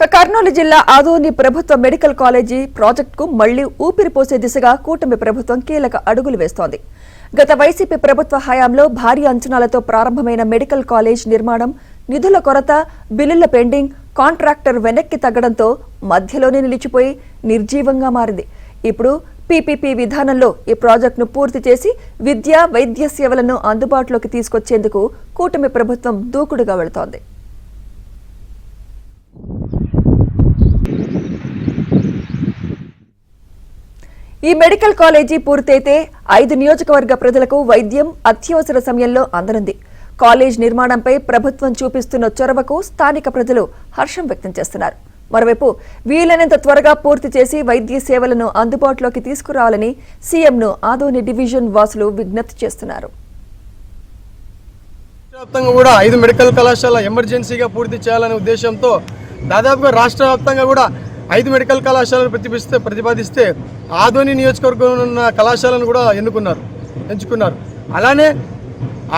కర్నూలు జిల్లా ఆదోని ప్రభుత్వ medical college ప్రాజెక్టుకు మళ్లీ ఊపిరిపోసే దిశగా కూటమి ప్రభుత్వం కీలక అడుగులు వేస్తోంది. గత వైసీపీ ప్రభుత్వ హయాంలో భారీ అంచనాలతో ప్రారంభమైన మెడికల్ కాలేజ్ నిర్మాణం నిధుల కొరత, బిల్లుల పెండింగ్, కాంట్రాక్టర్ వెనక్కి తగ్గడంతో మధ్యలోనే నిలిచిపోయి నిర్జీవంగా మారింది. ఇప్పుడు పీపీపీ విధానంలో ఈ ప్రాజెక్టును పూర్తి చేసి విద్య, వైద్య సేవలను అందుబాటులోకి తీసుకొచ్చేందుకు కూటమి ప్రభుత్వం దూకుడుగా వెళుతోంది. ఈ మెడికల్ కాలేజీ పూర్తయితే 5 నియోజకవర్గ ప్రజలకు వైద్యం అత్యవసర సమయంలో అందనుంది. కాలేజ్ నిర్మాణంపై ప్రభుత్వం చూపిస్తున్న చొరవకు స్థానిక ప్రజలు హర్షం వ్యక్తం చేస్తున్నారు. మరోవైపు వీలైనంత త్వరగా పూర్తి చేసి వైద్య సేవలను అందుబాటులోకి తీసుకురావాలని సీఎంను ఆదోని డివిజన్ వాసులు విజ్ఞప్తి చేస్తున్నారు. వ్యాప్తంగా కూడా 5 మెడికల్ కళాశాల ఎమర్జెన్సీగా పూర్తి చేయాలనే ఉద్దేశంతో దాదాపుగా రాష్ట్ర వ్యాప్తంగా కూడా 5 మెడికల్ కళాశాలను ప్రతిపాదిస్తే ఆదోని నియోజకవర్గంలో ఉన్న కళాశాలను కూడా ఎంచుకున్నారు. అలానే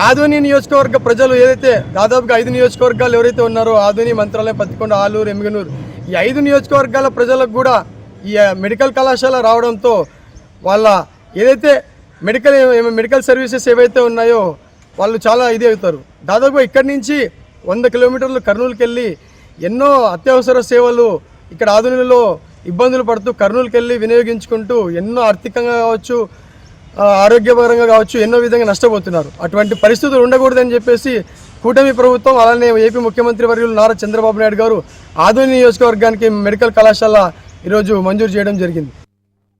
ఆదోని నియోజకవర్గ ప్రజలు ఏదైతే దాదాపుగా 5 నియోజకవర్గాలు ఎవరైతే ఉన్నారో ఆదోని, మంత్రాలయం, పత్తికొండ, ఆలూరు, ఎమ్మిగనూరు ఈ 5 నియోజకవర్గాల ప్రజలకు కూడా ఈ మెడికల్ కళాశాల రావడంతో వాళ్ళ ఏదైతే మెడికల్ సర్వీసెస్ ఏవైతే ఉన్నాయో వాళ్ళు చాలా ఇది అవుతారు. దాదాపుగా ఇక్కడి నుంచి 100 కిలోమీటర్లు కర్నూలుకి వెళ్ళి ఎన్నో అత్యవసర సేవలు ఇక్కడ ఆధునిలో ఇబ్బందులు పడుతూ కర్నూలుకి వెళ్ళి వినియోగించుకుంటూ ఎన్నో ఆర్థికంగా కావచ్చు, ఆరోగ్యపరంగా కావచ్చు ఎన్నో విధంగా నష్టపోతున్నారు. అటువంటి పరిస్థితులు ఉండకూడదని చెప్పేసి కూటమి ప్రభుత్వం అలానే ఏపీ ముఖ్యమంత్రి వర్యులు నారా చంద్రబాబు నాయుడు గారు ఆదోని నియోజకవర్గానికి మెడికల్ కళాశాల ఈరోజు మంజూరు చేయడం జరిగింది.